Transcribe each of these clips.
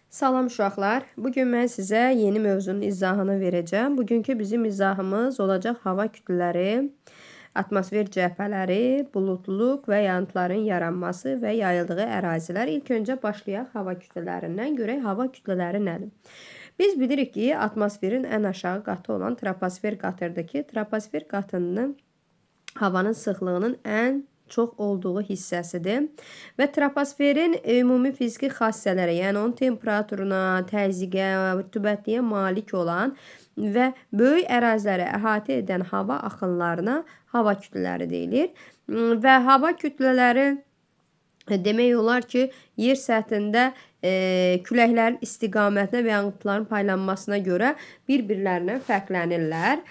Salam uşaqlar. Bugün mən sizə yeni mövzunun izahını verəcəm. Bugünkü bizim izahımız olacaq hava kütlələri, atmosfer cəbhələri, bulutluluq və yağıntıların yaranması və yayıldığı ərazilər. İlk öncə başlayaq hava kütlələrindən. Görək hava kütlələri nədir? Biz bilirik ki, atmosferin ən aşağı qatı olan troposfer qatıdır ki, troposfer qatının havanın sıxlığının ən çox olduğu hissəsidir və troposferin ümumi fiziki xassələri, yəni onun temperaturuna, təzyiqə, rütubətliyə malik olan və böyük əraziləri əhatə edən hava axınlarına hava kütlələri deyilir. Və hava kütlələri demək olar ki, yer səthində küləklərin istiqamətinə və yağıntıların paylanmasına görə bir-birlərindən fərqlənirlər.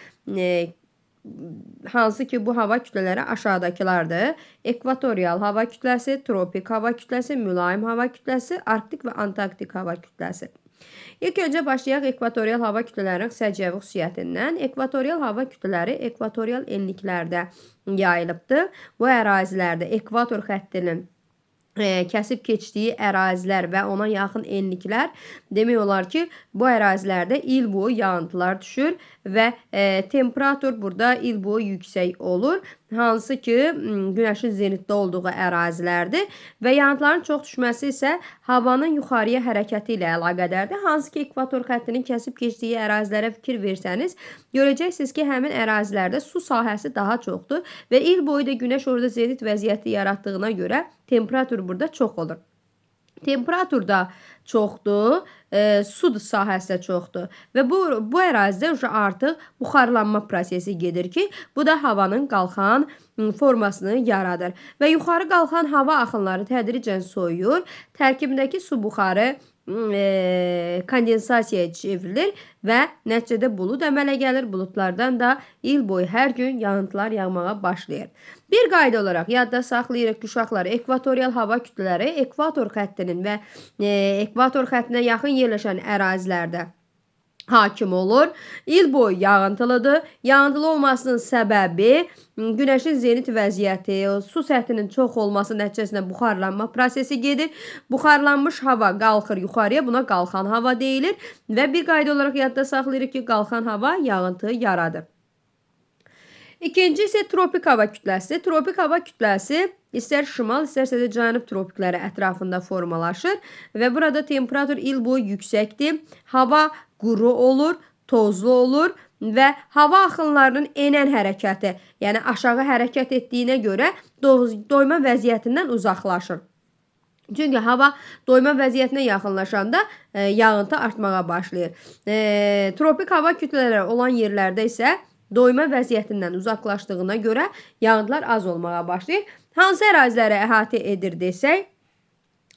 Hansı ki, bu hava kütlələri aşağıdakılardır. Ekvatorial hava kütləsi, tropik hava kütləsi, mülayim hava kütləsi, arktik və antarktik hava kütləsi. İlk öncə başlayaq ekvatorial hava kütlələrinin səciyyəvi xüsusiyyətindən. Ekvatorial hava kütlələri ekvatorial enliklərdə yayılıbdır. Bu ərazilərdə ekvator xəttinin kəsib keçdiyi ərazilər və ona yaxın enliklər demək olar ki, bu ərazilərdə il boyu yağıntılar düşür və temperatur burada il boyu yüksək olur. Hansı ki, günəşin zenitdə olduğu ərazilərdir və yağıntıların çox düşməsi isə havanın yuxarıya hərəkəti ilə əlaqədardır. Hansı ki, ekvator xəttinin kəsib keçdiyi ərazilərə fikir versəniz, görəcəksiniz ki, həmin ərazilərdə su sahəsi daha çoxdur və il boyu da günəş orada zenit vəziyyəti yaratdığına görə temperatur burada çox olur. Temperatur da çoxdur, su sahəsi də çoxdur və bu ərazidə artıq buxarlanma prosesi gedir ki, bu da havanın qalxan formasını yaradır və yuxarı qalxan hava axınları tədricən soyuyur, tərkibindəki su buxarı kondensasiyaya çevrilir və nəticədə bulud əmələ gəlir. Buludlardan da il boyu hər gün yağıntılar yağmağa başlayır. Bir qayda olaraq yadda saxlayırıq ki, uşaqlar, ekvatorial hava kütlələri ekvator xəttinin və ekvator xəttinə yaxın yerləşən ərazilərdə hakim olur. İl boyu yağıntılıdır. Yağıntılı olmasının səbəbi günəşin zenit vəziyyəti, su səthinin çox olması nəticəsində buxarlanma prosesi gedir. Buxarlanmış hava qalxır yuxarıya, buna qalxan hava deyilir və bir qayda olaraq yadda saxlayırıq ki, qalxan hava yağıntı yaradır. İkinci isə tropik hava kütləsi. Tropik hava kütləsi istər şimal, istərsə də cənub tropikləri ətrafında formalaşır və burada temperatur il boyu yüksəkdir. Hava quru olur, tozlu olur və hava axınlarının enən hərəkəti, yəni aşağı hərəkət etdiyinə görə doyma vəziyyətindən uzaqlaşır. Çünki hava doyma vəziyyətinə yaxınlaşanda yağıntı artmağa başlayır. Tropik hava kütlələri olan yerlərdə isə doyma vəziyyətindən uzaqlaşdığına görə yağıntılar az olmağa başlayır. Hansı əraziləri əhatə edir desək,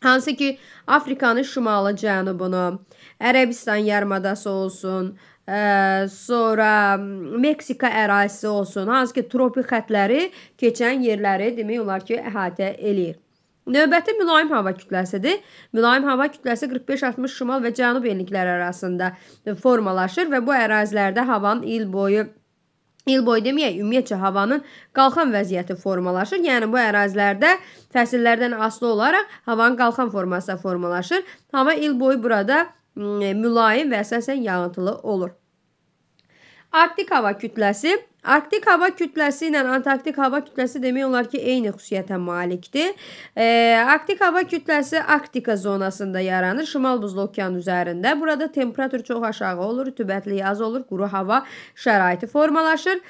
hansı ki, Afrikanın şimalı cənubunu, Ərəbistan yarımadası olsun, sonra Meksika ərazisi olsun, hansı ki, tropik xəttləri keçən yerləri demək olar ki, əhatə eləyir. Növbəti mülayim hava kütləsidir. Mülayim hava kütləsi 45-60 şimal və cənub enlikləri arasında formalaşır və bu ərazilərdə havanın il boyu deməyək, ümumiyyətcə havanın qalxan vəziyyəti formalaşır. Yəni, bu ərazilərdə fəsillərdən asılı olaraq havanın qalxan forması formalaşır. Hava il boyu burada mülayim və əsasən yağıntılı olur. Arktik hava kütləsi. Arktik hava kütləsi ilə antarktik hava kütləsi demək olar ki, eyni xüsusiyyətə malikdir. Arktik hava kütləsi Arktika zonasında yaranır, şimal buzlu okean üzərində. Burada temperatur çox aşağı olur, rütubətliyi az olur, quru hava şəraiti formalaşır.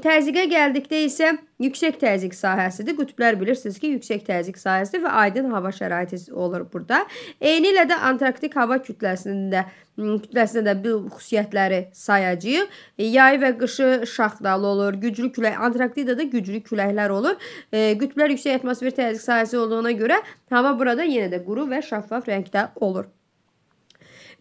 Təzyiqə gəldikdə isə yüksək təzyiq sahəsidir. Qütblər bilirsiniz ki, yüksək təzyiq sahəsidir və aydın hava şəraiti olur burada. Eyni ilə də antarktik hava kütləsində də bu xüsusiyyətləri sayacağıq. Yay və qışı şaxtalı olur, güclü külək, Antarktidada da güclü küləklər olur. Qütblər yüksək atmosfer təzyiq sahəsi olduğuna görə hava burada yenə də quru və şəffaf rəngdə olur.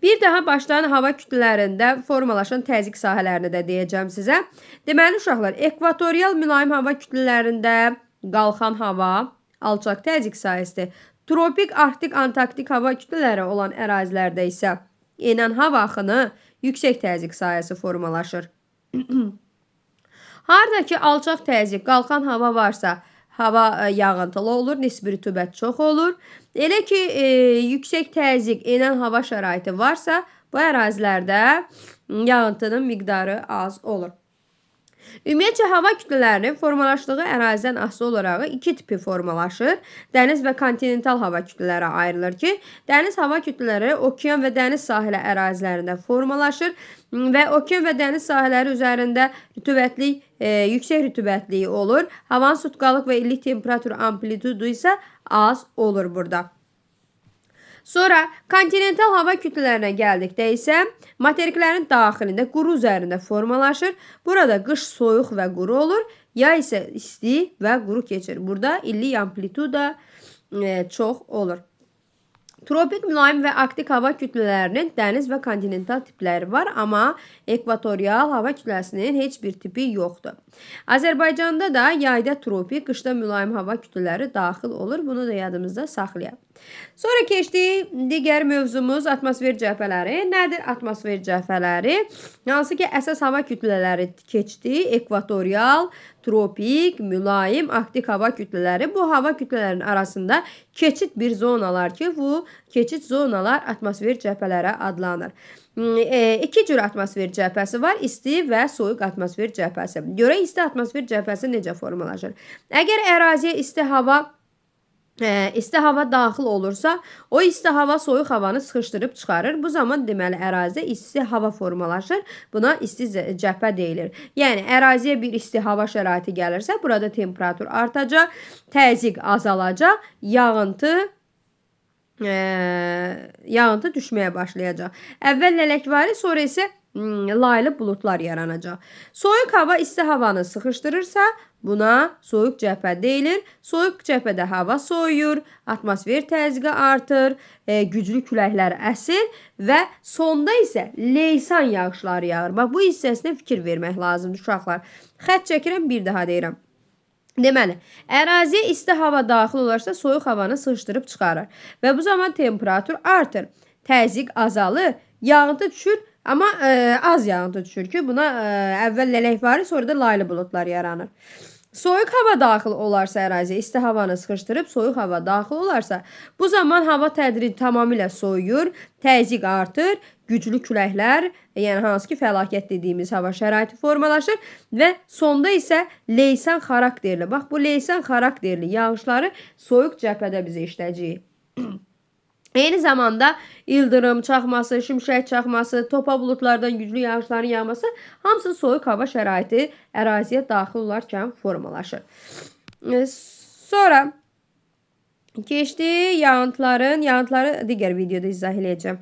Bir daha başdan hava kütlələrində formalaşan təzyiq sahələrini də deyəcəm sizə. Deməli, uşaqlar, ekvatorial mülayim hava kütlələrində qalxan hava alçaq təzyiq sahəsidir. Tropik, arktik, antarktik hava kütlələri olan ərazilərdə isə enən hava axını yüksək təzyiq sahəsi formalaşır. Harada ki, alçaq təzyiq, qalxan hava varsa, hava yağıntılı olur, nisbi rütubət çox olur. Elə ki, yüksək təzyiq, enən hava şəraiti varsa, bu ərazilərdə yağıntının miqdarı az olur. Ümumiyyətcə, hava kütlələrinin formalaşdığı ərazidən asılı olaraq iki tipi formalaşır. Dəniz və kontinental hava kütlələri ayrılır ki, dəniz hava kütlələri okean və dəniz sahili ərazilərində formalaşır və okean və dəniz sahilləri üzərində rütubətlik, yüksək rütubətliyi olur. Havanın sutqalıq və illik temperatur amplitudu isə az olur burada. Sonra kontinental hava kütlələrinə gəldikdə isə materiklərin daxilində quru üzərində formalaşır. Burada qış soyuq və quru olur, yay isə isti və quru keçir. Burada illik amplituda çox olur. Tropik, mülayim və arktik hava kütlələrinin dəniz və kontinental tipləri var, amma ekvatorial hava kütləsinin heç bir tipi yoxdur. Azərbaycanda da yayda tropik, qışda mülayim hava kütlələri daxil olur. Bunu da yadımızda saxlayaq. Sonra keçdik digər mövzumuz atmosfer cəbhələri. Nədir atmosfer cəbhələri? Hansı ki, əsas hava kütlələri keçdi. Ekvatorial, tropik, mülayim, arktik hava kütlələri. Bu hava kütlələrinin arasında keçid bir zonalar ki, bu keçid zonalar atmosfer cəbhələri adlanır. İki cür atmosfer cəbhəsi var. İsti və soyuq atmosfer cəbhəsi. Görə isti atmosfer cəbhəsi necə formalaşır? Əgər əraziyə isti hava daxil olursa, o isti hava soyuq havanı sıxışdırıb çıxarır. Bu zaman deməli ərazidə isti hava formalaşır. Buna isti cəbhə deyilir. Yəni əraziyə bir isti hava şəraiti gəlirsə, burada temperatur artacaq, təzyiq azalacaq, yağıntı düşməyə başlayacaq. Əvvəl lələkvari, sonra isə laylı buludlar yaranacaq. Soyuq hava isti havanı sıxışdırırsa, buna soyuq cəbhə deyilir. Soyuq cəbhədə hava soyuyur, atmosfer təzyiqi artır, güclü küləklər əsir və sonda isə leysan yağışları yağır. Bax, bu hissəsinə fikir vermək lazımdır uşaqlar. Xətt çəkirəm, bir daha deyirəm. Deməli, əraziyə isti hava daxil olarsa, soyuq havanı sıxışdırıb çıxarır və bu zaman temperatur artır, təzyiq azalır, yağıntı düşür, amma az yağıntı düşür ki, buna əvvəl lələkvari, sonra da laylı buludlar yaranır. Soyuq hava daxil olarsa əraziyə, isti havanı sıxışdırıb, soyuq hava daxil olarsa, bu zaman hava tədrici tamamilə soyuyur, təzyiq artır, güclü küləklər, yəni hansı ki, fəlakət dediyimiz hava şəraiti formalaşır və sonda isə leysan xarakterli. Bax, bu leysan xarakterli yağışları soyuq cəbhədə bizə işləyəcəyik. Eyni zamanda ildırım çaxması, şimşək çaxması, topa buludlardan güclü yağışların yağması hamısı soyuq hava şəraiti əraziyə daxil olarkən formalaşır. Sonra keçdi yağıntıları digər videoda izah edəcəm.